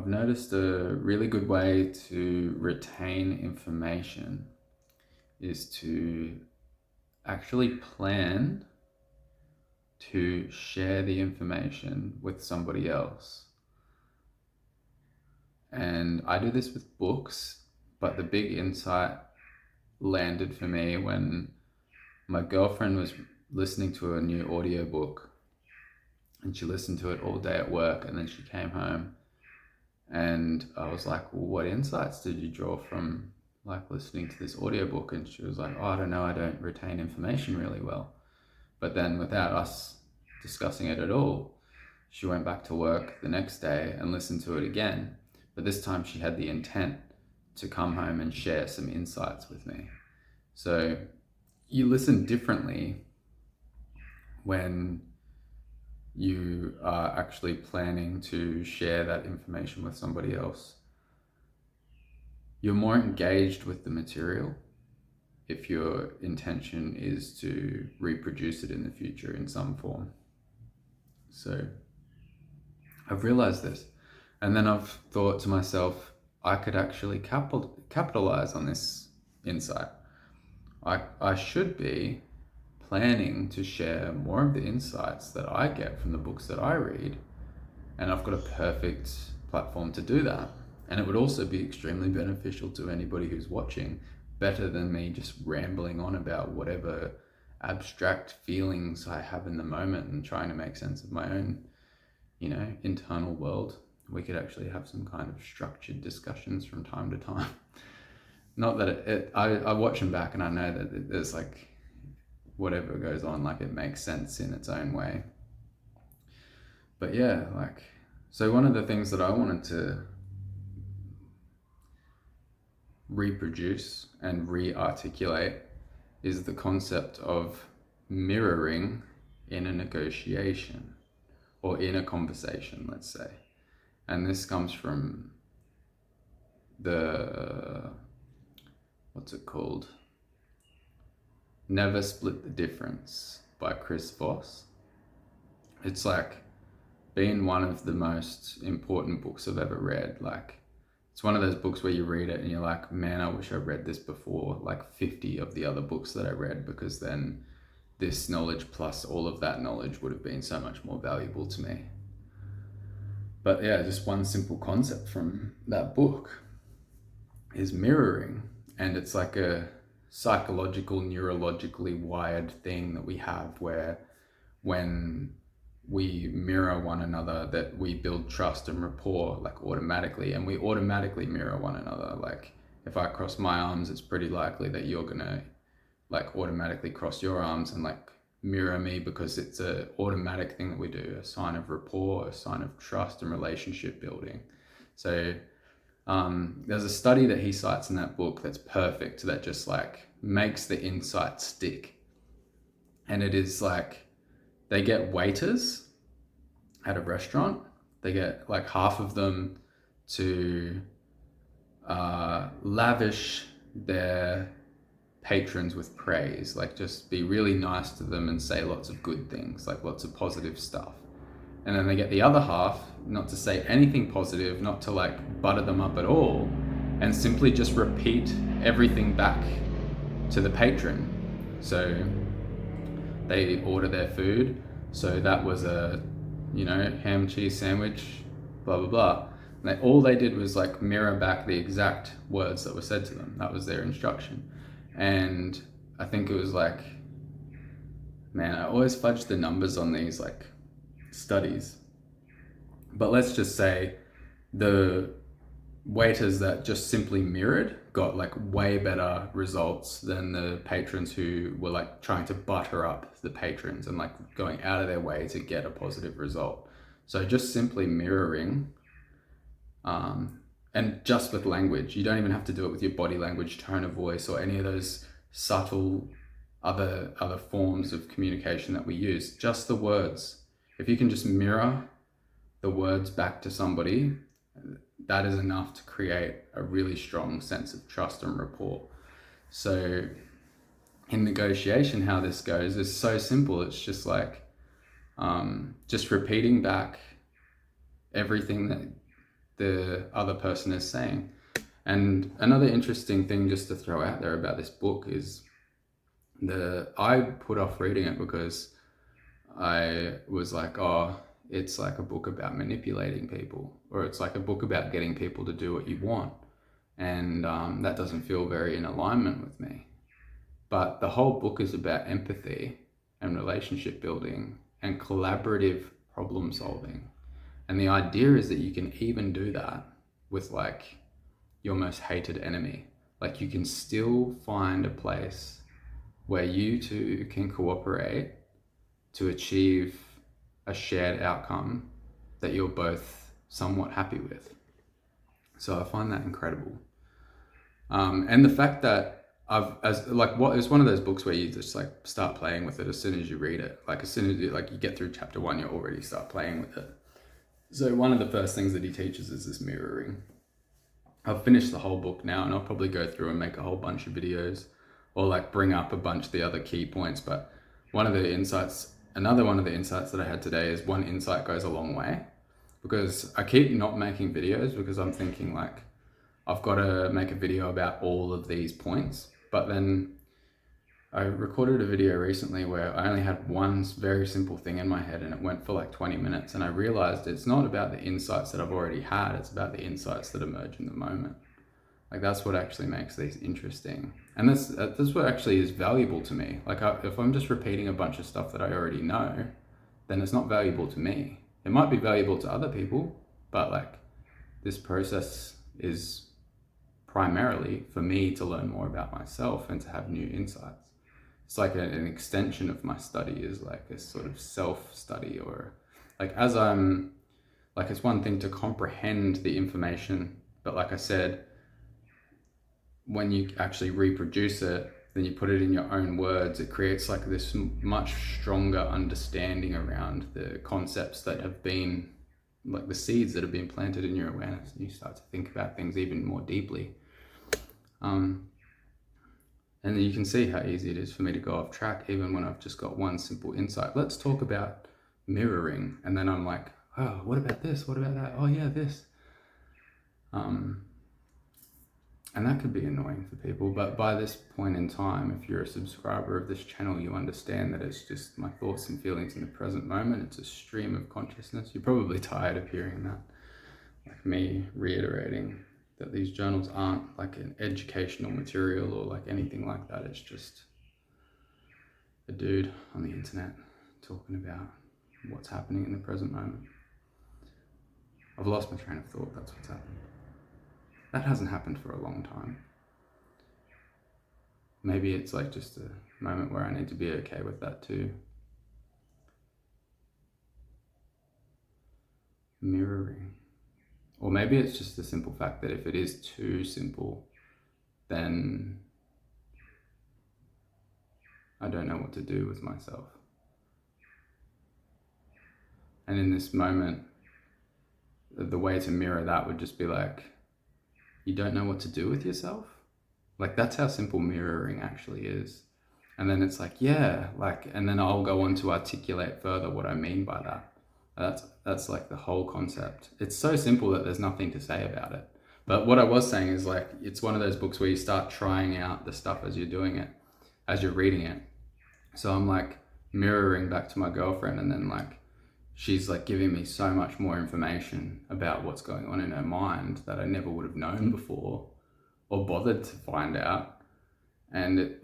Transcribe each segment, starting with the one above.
I've noticed a really good way to retain information is to actually plan to share the information with somebody else. And I do this with books, but the big insight landed for me when my girlfriend was listening to a new audiobook, and she listened to it all day at work, and then she came home and I was like, well, what insights did you draw from like listening to this audiobook? And she was like, oh, I don't know, I don't retain information really well. But then without us discussing it at all, she went back to work the next day and listened to it again. But this time she had the intent to come home and share some insights with me. So you listen differently when you are actually planning to share that information with somebody else. You're more engaged with the material if your intention is to reproduce it in the future in some form. So I've realized this, and then I've thought to myself, I could actually capitalize on this insight. I should be planning to share more of the insights that I get from the books that I read, and I've got a perfect platform to do that. And it would also be extremely beneficial to anybody who's watching, better than me just rambling on about whatever abstract feelings I have in the moment and trying to make sense of my own, internal world. We could actually have some kind of structured discussions from time to time. Not that I watch them back and I know that there's like whatever goes on, like it makes sense in its own way. But yeah, so one of the things that I wanted to reproduce and re-articulate is the concept of mirroring in a negotiation or in a conversation, let's say. And this comes from what's it called? Never Split the Difference by Chris Voss. It's like been one of the most important books I've ever read. Like, it's one of those books where you read it and you're like, man, I wish I read this before like 50 of the other books that I read, because then this knowledge plus all of that knowledge would have been so much more valuable to me. But yeah, just one simple concept from that book is mirroring. And it's like a psychological, neurologically wired thing that we have, where when we mirror one another, that we build trust and rapport like automatically, and we automatically mirror one another. Like if I cross my arms, it's pretty likely that you're gonna like automatically cross your arms and like mirror me, because it's a automatic thing that we do, a sign of rapport, a sign of trust and relationship building. So there's a study that he cites in that book that's perfect, that just like makes the insight stick. And it is like, they get waiters at a restaurant, they get like half of them to lavish their patrons with praise, like just be really nice to them and say lots of good things, like lots of positive stuff. And then they get the other half not to say anything positive, not to like butter them up at all, and simply just repeat everything back to the patron. So they order their food, so that was a ham cheese sandwich, blah blah blah. And all they did was like mirror back the exact words that were said to them. That was their instruction. And I think it was like, man, I always fudge the numbers on these like studies, but let's just say the waiters that just simply mirrored got like way better results than the patrons who were like trying to butter up the patrons and like going out of their way to get a positive result. So just simply mirroring, and just with language, you don't even have to do it with your body language, tone of voice, or any of those subtle other forms of communication that we use. Just the words. If you can just mirror the words back to somebody, that is enough to create a really strong sense of trust and rapport. So in negotiation, how this goes is so simple. It's just like just repeating back everything that the other person is saying. And another interesting thing just to throw out there about this book is I put off reading it because I was like, oh, it's like a book about manipulating people, or it's like a book about getting people to do what you want. And that doesn't feel very in alignment with me. But the whole book is about empathy and relationship building and collaborative problem solving. And the idea is that you can even do that with like your most hated enemy. Like you can still find a place where you two can cooperate to achieve a shared outcome that you're both somewhat happy with. So I find that incredible. And the fact that it's one of those books where you just like start playing with it as soon as you read it. Like as soon as you get through chapter 1, you already start playing with it. So one of the first things that he teaches is this mirroring. I've finished the whole book now, and I'll probably go through and make a whole bunch of videos or like bring up a bunch of the other key points. But another one of the insights that I had today is one insight goes a long way, because I keep not making videos because I'm thinking like I've got to make a video about all of these points. But then I recorded a video recently where I only had one very simple thing in my head, and it went for like 20 minutes. And I realized it's not about the insights that I've already had, it's about the insights that emerge in the moment. Like that's what actually makes these interesting. And that's what actually is valuable to me. Like if I'm just repeating a bunch of stuff that I already know, then it's not valuable to me. It might be valuable to other people, but like this process is primarily for me to learn more about myself and to have new insights. It's like an extension of my study, is like a sort of self-study, or like as I'm like, it's one thing to comprehend the information, but like I said, when you actually reproduce it, then you put it in your own words, it creates like this much stronger understanding around the concepts that have been like the seeds that have been planted in your awareness, and you start to think about things even more deeply. And you can see how easy it is for me to go off track, even when I've just got one simple insight. Let's talk about mirroring. And then I'm like, oh, what about this? What about that? Oh yeah, this. And that could be annoying for people. But by this point in time, if you're a subscriber of this channel, you understand that it's just my thoughts and feelings in the present moment. It's a stream of consciousness. You're probably tired of hearing that, like me reiterating that these journals aren't like an educational material or like anything like that. It's just a dude on the internet talking about what's happening in the present moment. I've lost my train of thought. That's what's happened. That hasn't happened for a long time. Maybe it's like just a moment where I need to be okay with that too. Mirroring. Or maybe it's just the simple fact that if it is too simple, then I don't know what to do with myself. And in this moment, the way to mirror that would just be like, you don't know what to do with yourself? Like that's how simple mirroring actually is. And then it's like, yeah, like, and then I'll go on to articulate further what I mean by that. That's like the whole concept. It's so simple that there's nothing to say about it. But what I was saying is like, it's one of those books where you start trying out the stuff as you're doing it, as you're reading it. So I'm like mirroring back to my girlfriend, and then like, she's like giving me so much more information about what's going on in her mind that I never would have known before or bothered to find out. And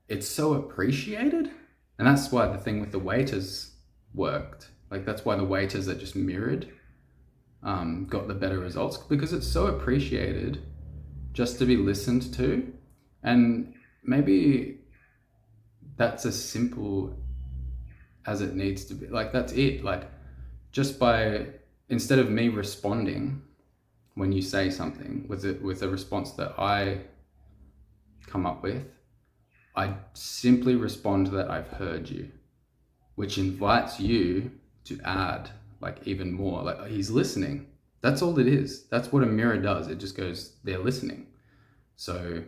it's so appreciated. And that's why the thing with the waiters worked. Like that's why the waiters that just mirrored got the better results, because it's so appreciated just to be listened to. And maybe that's as simple as it needs to be. Like that's it. Like just by, instead of me responding when you say something with a response that I come up with, I simply respond that I've heard you, which invites you to add like even more. Like he's listening. That's all it is. That's what a mirror does. It just goes, they're listening. So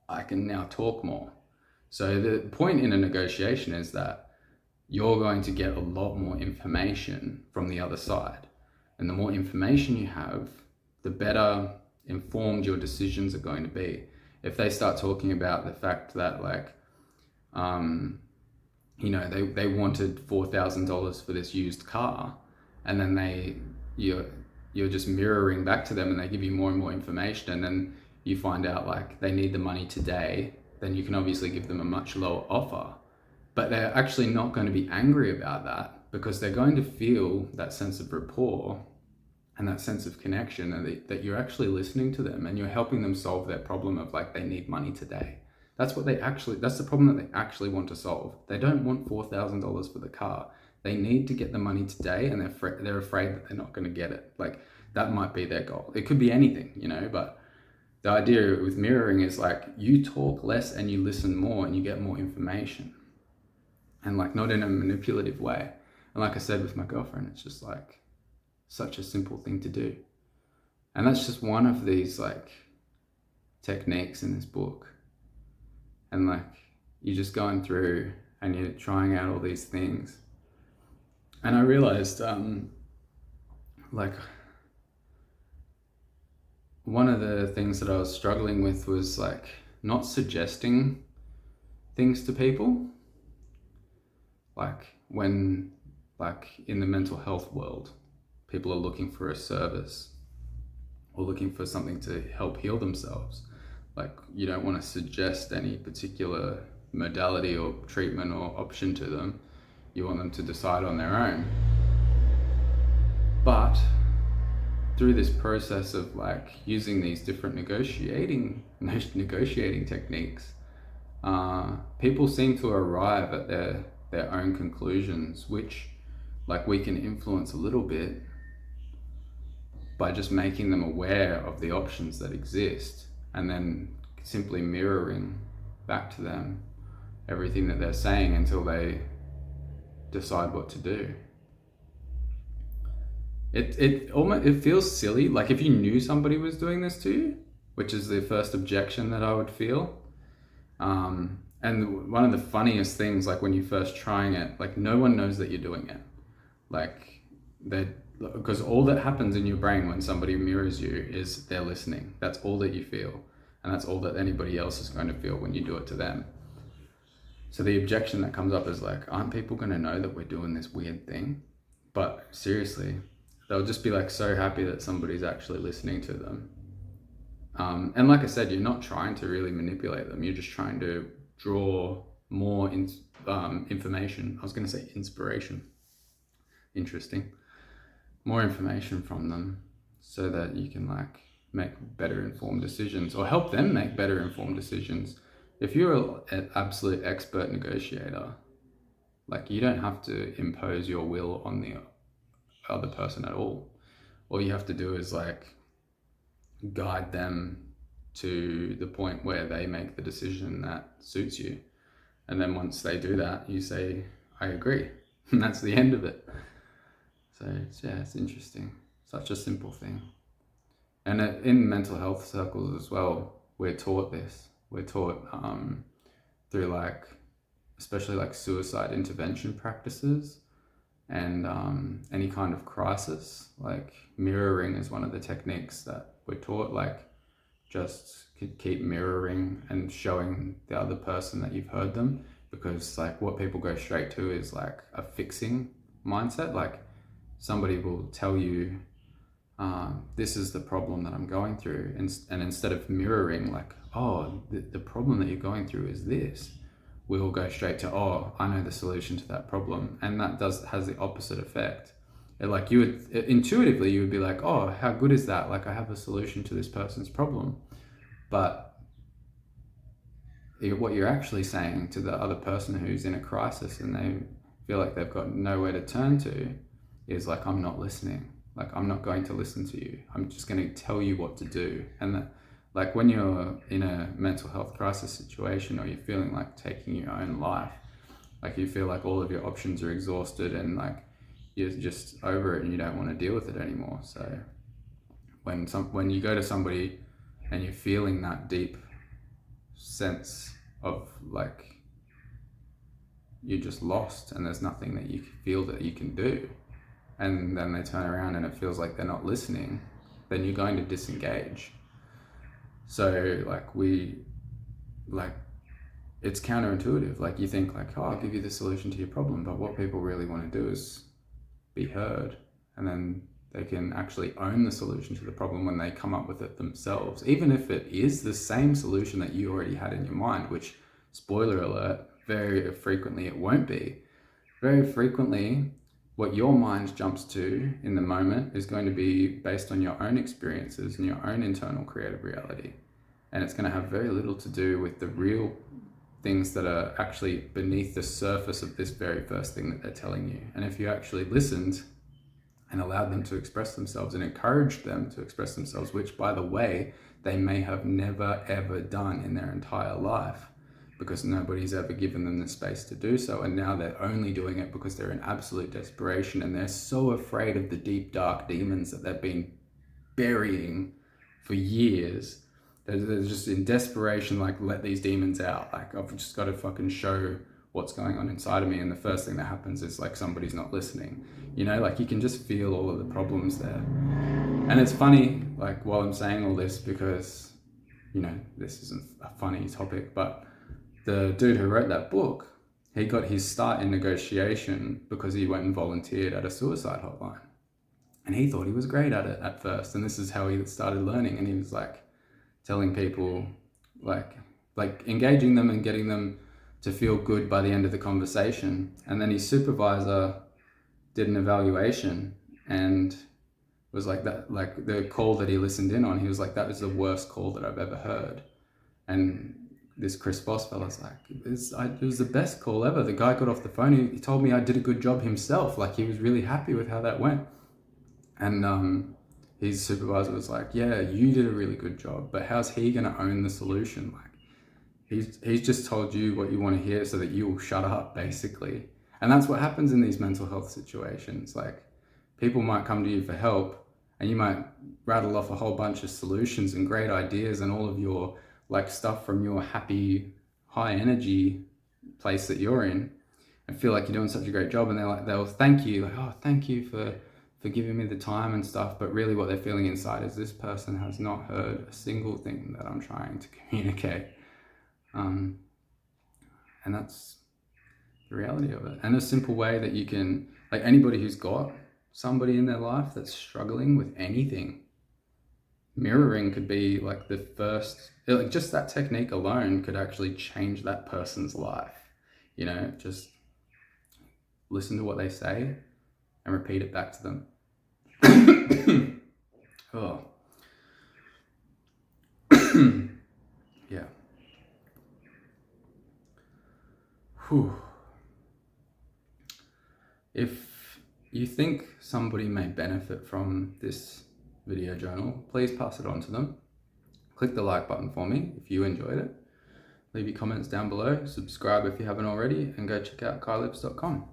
I can now talk more. So the point in a negotiation is that you're going to get a lot more information from the other side. And the more information you have, the better informed your decisions are going to be. If they start talking about the fact that like, they wanted $4,000 for this used car, and then you're just mirroring back to them, and they give you more and more information, and then you find out like they need the money today, then you can obviously give them a much lower offer. But they're actually not going to be angry about that, because they're going to feel that sense of rapport and that sense of connection, and that you're actually listening to them and you're helping them solve their problem of like they need money today. That's the problem that they actually want to solve. They don't want $4,000 for the car. They need to get the money today, and they're afraid that they're not going to get it. Like, that might be their goal. It could be anything, but the idea with mirroring is like you talk less and you listen more and you get more information, and like not in a manipulative way. And like I said with my girlfriend, it's just like such a simple thing to do. And that's just one of these like techniques in this book. And like you're just going through and you're trying out all these things. And I realized like one of the things that I was struggling with was like not suggesting things to people. Like when, like in the mental health world, people are looking for a service or looking for something to help heal themselves. Like you don't want to suggest any particular modality or treatment or option to them. You want them to decide on their own. But through this process of like using these different negotiating techniques, people seem to arrive at their own conclusions, which like we can influence a little bit by just making them aware of the options that exist, and then simply mirroring back to them everything that they're saying until they decide what to do. It feels silly, like if you knew somebody was doing this to you, which is the first objection that I would feel. And one of the funniest things, like when you're first trying it, like no one knows that you're doing it. Like because all that happens in your brain when somebody mirrors you is they're listening. That's all that you feel. And that's all that anybody else is going to feel when you do it to them. So the objection that comes up is like, aren't people going to know that we're doing this weird thing? But seriously, they'll just be like so happy that somebody's actually listening to them. And like I said, you're not trying to really manipulate them. You're just trying to draw more information. I was going to say inspiration. Interesting. More information from them so that you can like make better informed decisions, or help them make better informed decisions. If you're an absolute expert negotiator, like you don't have to impose your will on the other person at all. All you have to do is like guide them to the point where they make the decision that suits you. And then once they do that, you say, I agree. And that's the end of it. So it's interesting. Such a simple thing. And in mental health circles as well, we're taught this. We're taught through like, especially like suicide intervention practices and any kind of crisis. Like mirroring is one of the techniques that we're taught, like just keep mirroring and showing the other person that you've heard them, because like what people go straight to is like a fixing mindset. Like somebody will tell you, this is the problem that I'm going through, and instead of mirroring like, oh, the problem that you're going through is this, we will go straight to, oh, I know the solution to that problem. And that has the opposite effect. Like you would intuitively, you would be like, oh, how good is that? Like I have a solution to this person's problem. But what you're actually saying to the other person who's in a crisis and they feel like they've got nowhere to turn to is like, I'm not listening. Like I'm not going to listen to you. I'm just going to tell you what to do. And that, like when you're in a mental health crisis situation, or you're feeling like taking your own life, like you feel like all of your options are exhausted and like you're just over it and you don't want to deal with it anymore. So when you go to somebody and you're feeling that deep sense of like you're just lost and there's nothing that you feel that you can do, and then they turn around and it feels like they're not listening, then you're going to disengage. So like it's counterintuitive. Like you think like, oh, I'll give you the solution to your problem, but what people really want to do is be heard, and then they can actually own the solution to the problem when they come up with it themselves, even if it is the same solution that you already had in your mind, which, spoiler alert, very frequently it won't be. Very frequently, what your mind jumps to in the moment is going to be based on your own experiences and your own internal creative reality. And it's going to have very little to do with the real things that are actually beneath the surface of this very first thing that they're telling you. And if you actually listened and allowed them to express themselves and encouraged them to express themselves, which, by the way, they may have never ever done in their entire life, because nobody's ever given them the space to do so, and now they're only doing it because they're in absolute desperation, and they're so afraid of the deep, dark demons that they've been burying for years. They're just in desperation, like, let these demons out. Like, I've just got to fucking show what's going on inside of me, and the first thing that happens is, like, somebody's not listening. You know, like, you can just feel all of the problems there. And it's funny, like, while I'm saying all this, because, you know, this isn't a funny topic, but the dude who wrote that book, he got his start in negotiation because he went and volunteered at a suicide hotline. And he thought he was great at it at first. And this is how he started learning. And he was like telling people, like engaging them and getting them to feel good by the end of the conversation. And then his supervisor did an evaluation and was like, that, like the call that he listened in on, he was like, that was the worst call that I've ever heard. And this Chris Voss fella's like, it was the best call ever. The guy got off the phone. He told me I did a good job himself. Like, he was really happy with how that went. And his supervisor was like, yeah, you did a really good job, but how's he going to own the solution? Like, he's just told you what you want to hear so that you will shut up, basically. And that's what happens in these mental health situations. Like, people might come to you for help, and you might rattle off a whole bunch of solutions and great ideas and all of your, like, stuff from your happy, high energy place that you're in, and feel like you're doing such a great job. And they'll thank you, like, oh, thank you for giving me the time and stuff. But really what they're feeling inside is, this person has not heard a single thing that I'm trying to communicate. And that's the reality of it. And a simple way that you can, like, anybody who's got somebody in their life that's struggling with anything, mirroring could be like the first, like, just that technique alone could actually change that person's life. You know, just listen to what they say and repeat it back to them. Oh. Yeah. Whew. If you think somebody may benefit from this video journal, please pass it on to them. Click the like button for me if you enjoyed it. Leave your comments down below, subscribe if you haven't already, and go check out kailibs.com.